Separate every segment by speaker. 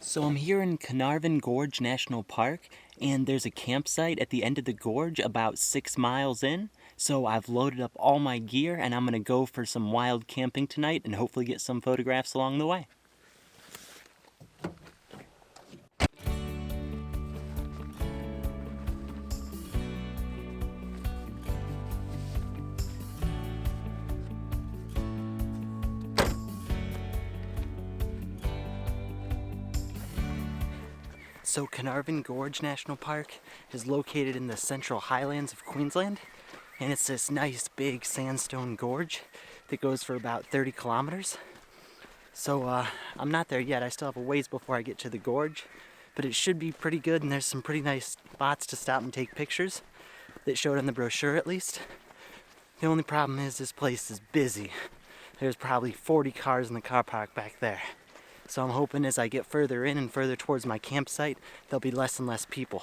Speaker 1: So I'm here in Canarvon Gorge National Park, and there's a campsite at the end of the gorge about 6 miles in. So I've loaded up all my gear and I'm gonna go for some wild camping tonight and hopefully get some photographs along the way. So Canarvon Gorge National Park is located in the central highlands of Queensland, and it's this nice big sandstone gorge that goes for about 30 kilometers. So I'm not there yet. I still have a ways before I get to the gorge, but it should be pretty good, and there's some pretty nice spots to stop and take pictures that showed on the brochure at least. The only problem is this place is busy. There's probably 40 cars in the car park back there. So I'm hoping as I get further in and further towards my campsite, there'll be less and less people.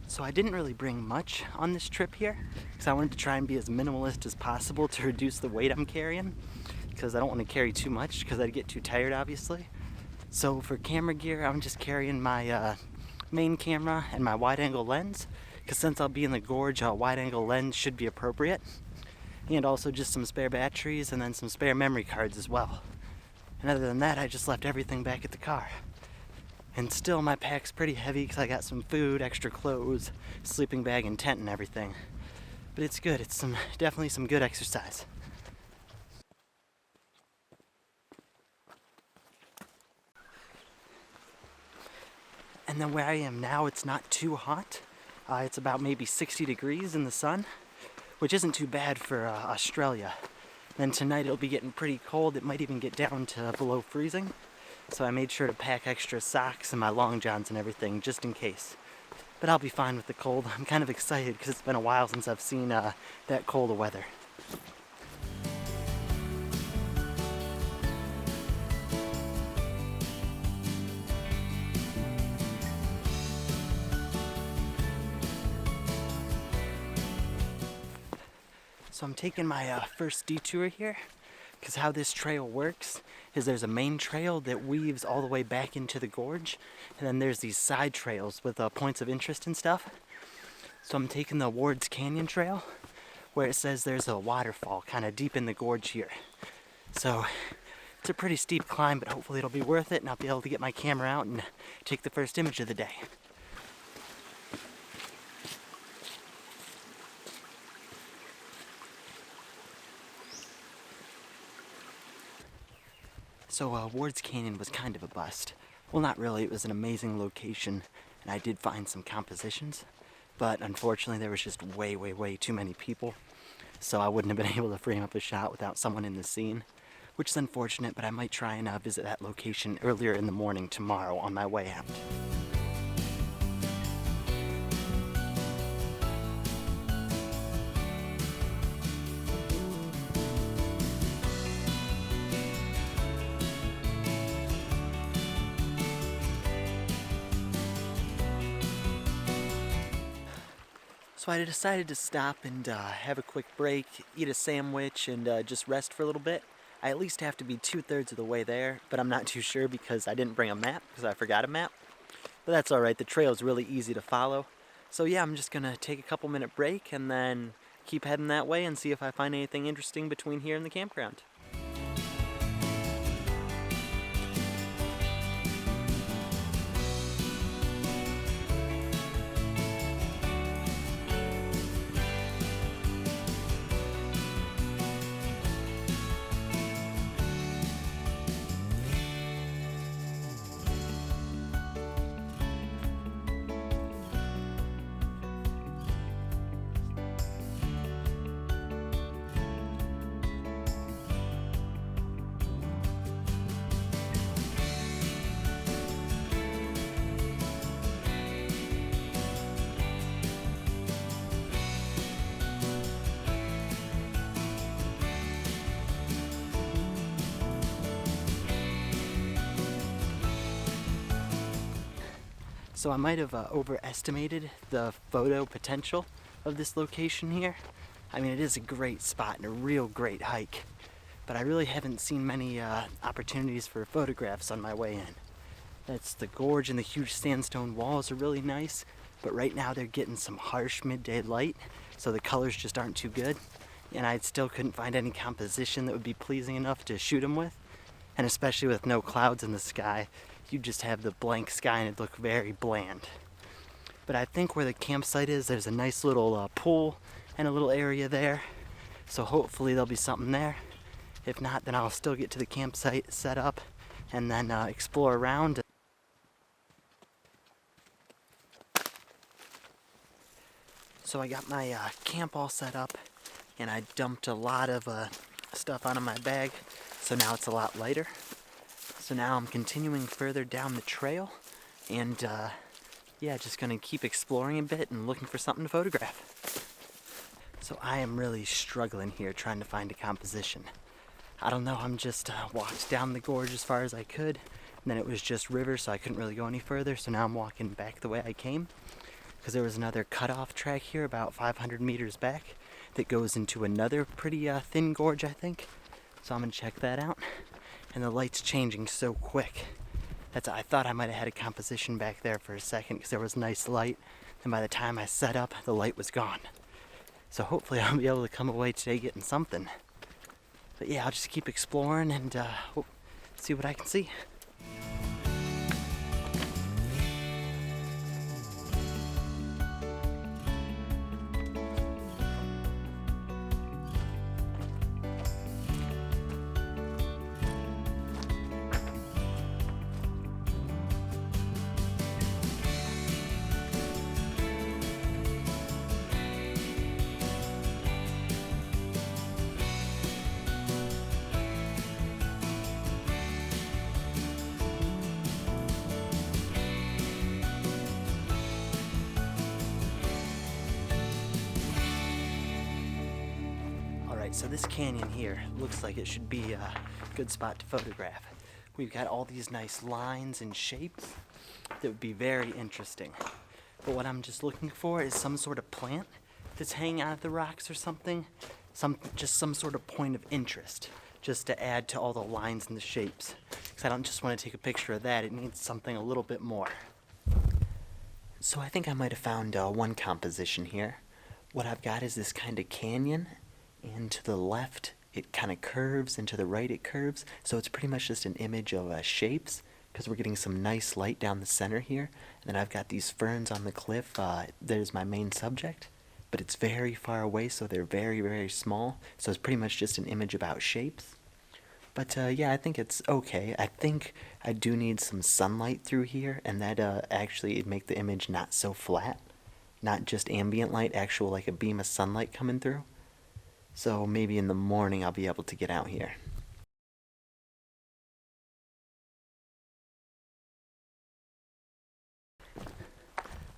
Speaker 1: So I didn't really bring much on this trip here because I wanted to try and be as minimalist as possible to reduce the weight I'm carrying, because I don't want to carry too much because I'd get too tired obviously. So for camera gear, I'm just carrying my main camera and my wide angle lens, because since I'll be in the gorge, a wide angle lens should be appropriate, and also just some spare batteries and then some spare memory cards as well. And other than that, I just left everything back at the car. And still my pack's pretty heavy because I got some food, extra clothes, sleeping bag and tent and everything. But it's good, it's definitely some good exercise. And then where I am now, it's not too hot. It's about maybe 60 degrees in the sun, which isn't too bad for Australia. Then tonight it'll be getting pretty cold. It might even get down to below freezing. So I made sure to pack extra socks and my long johns and everything just in case. But I'll be fine with the cold. I'm kind of excited because it's been a while since I've seen that cold of weather. So I'm taking my first detour here, because how this trail works is there's a main trail that weaves all the way back into the gorge, and then there's these side trails with points of interest and stuff. So I'm taking the Ward's Canyon Trail, where it says there's a waterfall kind of deep in the gorge here. So it's a pretty steep climb, but hopefully it'll be worth it and I'll be able to get my camera out and take the first image of the day. So Ward's Canyon was kind of a bust. Well, not really, it was an amazing location, and I did find some compositions, but unfortunately there was just way too many people, so I wouldn't have been able to frame up a shot without someone in the scene, which is unfortunate, but I might try and visit that location earlier in the morning tomorrow on my way out. So I decided to stop and have a quick break, eat a sandwich, and just rest for a little bit. I at least have to be 2/3 of the way there, but I'm not too sure because I didn't bring a map, because I forgot a map. But that's alright, the trail is really easy to follow. So yeah, I'm just gonna take a couple minute break and then keep heading that way and see if I find anything interesting between here and the campground. So I might have overestimated the photo potential of this location here. I mean, it is a great spot and a real great hike, but I really haven't seen many opportunities for photographs on my way in. That's the gorge, and the huge sandstone walls are really nice, but right now they're getting some harsh midday light, so the colors just aren't too good, and I still couldn't find any composition that would be pleasing enough to shoot them with. And especially with no clouds in the sky, you just have the blank sky and it'd look very bland. But I think where the campsite is, there's a nice little pool and a little area there, so hopefully there'll be something there. If not, then I'll still get to the campsite, set up, and then explore around. So I got my camp all set up, and I dumped a lot of stuff out of my bag, so now it's a lot lighter. So now I'm continuing further down the trail, and yeah, just gonna keep exploring a bit and looking for something to photograph. So I am really struggling here trying to find a composition. I don't know, I'm just walked down the gorge as far as I could, and then it was just river, so I couldn't really go any further, so now I'm walking back the way I came, because there was another cutoff track here about 500 meters back that goes into another pretty thin gorge, I think. So I'm gonna check that out. And the light's changing so quick. I thought I might have had a composition back there for a second because there was nice light, and by the time I set up, the light was gone. So hopefully I'll be able to come away today getting something. But yeah, I'll just keep exploring and see what I can see. So this canyon here looks like it should be a good spot to photograph. We've got all these nice lines and shapes that would be very interesting. But what I'm just looking for is some sort of plant that's hanging out of the rocks or something. Just some sort of point of interest, just to add to all the lines and the shapes. Because I don't just want to take a picture of that, it needs something a little bit more. So I think I might have found one composition here. What I've got is this kind of canyon, and to the left it kind of curves, and to the right it curves, so it's pretty much just an image of shapes, because we're getting some nice light down the center here. And then I've got these ferns on the cliff. There's my main subject, but it's very far away, so they're very, very small, so it's pretty much just an image about shapes. But yeah, I think it's okay. I think I do need some sunlight through here, and that actually it'd make the image not so flat, not just ambient light, actual like a beam of sunlight coming through. So maybe in the morning I'll be able to get out here.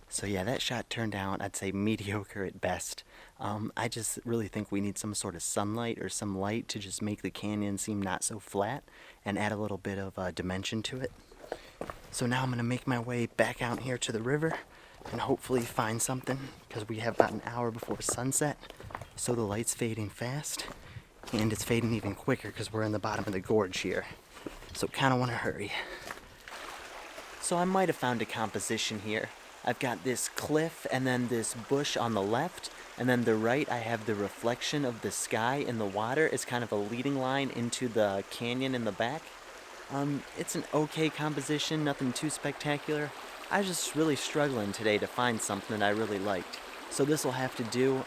Speaker 1: So yeah, that shot turned out, I'd say, mediocre at best. I just really think we need some sort of sunlight or some light to just make the canyon seem not so flat and add a little bit of dimension to it. So now I'm going to make my way back out here to the river and hopefully find something, because we have about an hour before sunset. So the light's fading fast, and it's fading even quicker because we're in the bottom of the gorge here. So kind of want to hurry. So I might have found a composition here. I've got this cliff and then this bush on the left, and then the right I have the reflection of the sky in the water as kind of a leading line into the canyon in the back. It's an okay composition, nothing too spectacular. I was just really struggling today to find something that I really liked. So this will have to do.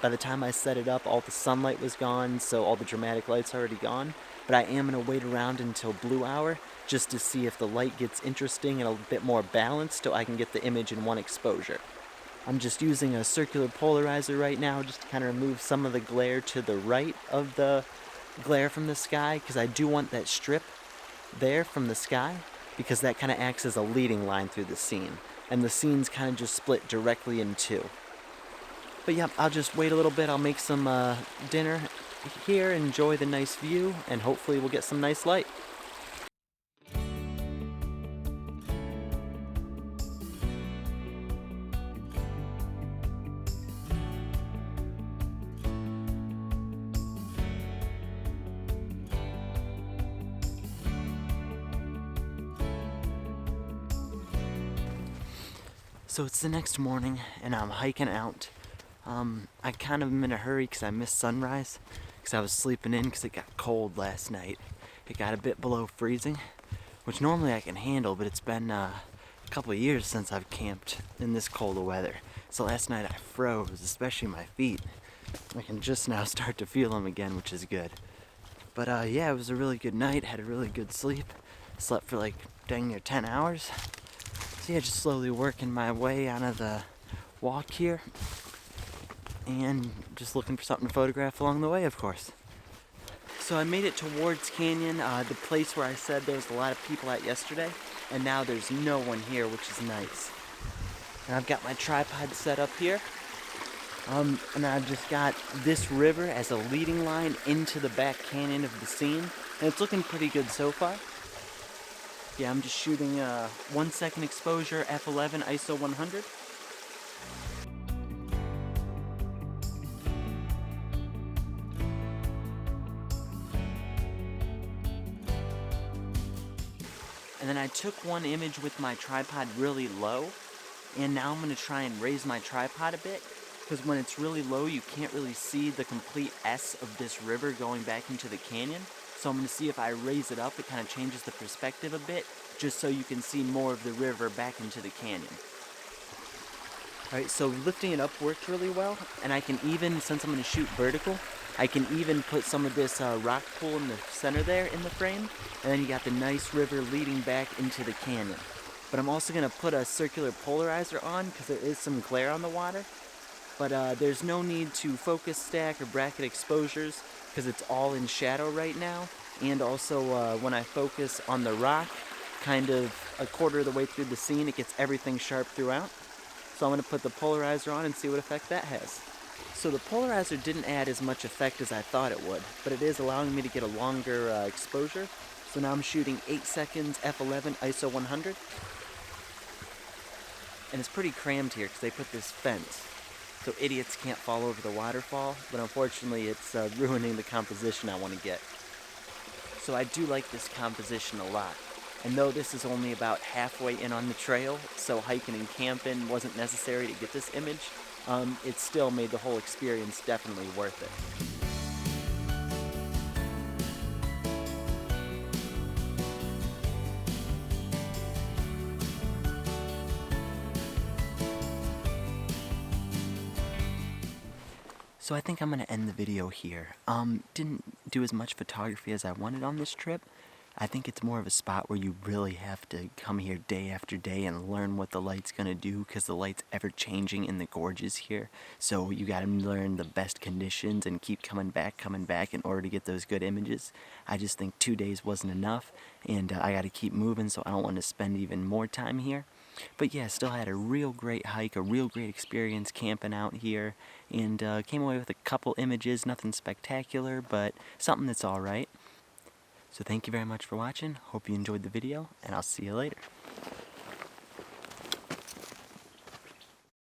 Speaker 1: By the time I set it up, all the sunlight was gone, so all the dramatic light's already gone. But I am going to wait around until blue hour just to see if the light gets interesting and a bit more balanced, so I can get the image in one exposure. I'm just using a circular polarizer right now just to kind of remove some of the glare to the right of the glare from the sky, because I do want that strip there from the sky, because that kind of acts as a leading line through the scene. And the scene's kind of just split directly in two. But yep, I'll just wait a little bit. I'll make some dinner here, enjoy the nice view, and hopefully we'll get some nice light. So it's the next morning and I'm hiking out. I kind of am in a hurry because I missed sunrise because I was sleeping in because it got cold last night. It got a bit below freezing, which normally I can handle, but it's been a couple of years since I've camped in this cold of weather. So last night I froze, especially my feet. I can just now start to feel them again, which is good. But yeah, it was a really good night, had a really good sleep. Slept for like dang near 10 hours. So yeah, just slowly working my way out of the walk here. And just looking for something to photograph along the way, of course. So I made it towards Canyon, the place where I said there was a lot of people at yesterday. And now there's no one here, which is nice. And I've got my tripod set up here. And I've just got this river as a leading line into the back canyon of the scene. And it's looking pretty good so far. Yeah, I'm just shooting 1 second exposure, f11, ISO 100. And then I took one image with my tripod really low, and now I'm going to try and raise my tripod a bit, because when it's really low you can't really see the complete S of this river going back into the canyon. So I'm going to see if I raise it up, it kind of changes the perspective a bit, just so you can see more of the river back into the canyon. Alright, so lifting it up worked really well, and I can even, since I'm going to shoot vertical, I can even put some of this rock pool in the center there in the frame, and then you got the nice river leading back into the canyon. But I'm also going to put a circular polarizer on because there is some glare on the water. But there's no need to focus stack or bracket exposures because it's all in shadow right now. And also when I focus on the rock, kind of a quarter of the way through the scene, it gets everything sharp throughout. So I'm going to put the polarizer on and see what effect that has. So the polarizer didn't add as much effect as I thought it would, but it is allowing me to get a longer exposure. So now I'm shooting 8 seconds, f11, ISO 100. And it's pretty crammed here because they put this fence. So idiots can't fall over the waterfall, but unfortunately it's ruining the composition I want to get. So I do like this composition a lot. And though this is only about halfway in on the trail, so hiking and camping wasn't necessary to get this image, it still made the whole experience definitely worth it. So I think I'm going to end the video here. Didn't do as much photography as I wanted on this trip. I think it's more of a spot where you really have to come here day after day and learn what the light's going to do, because the light's ever changing in the gorges here. So you got to learn the best conditions and keep coming back in order to get those good images. I just think 2 days wasn't enough, and I got to keep moving, so I don't want to spend even more time here. But yeah, still had a real great hike, a real great experience camping out here, and came away with a couple images, nothing spectacular, but something that's alright. So thank you very much for watching, hope you enjoyed the video, and I'll see you later.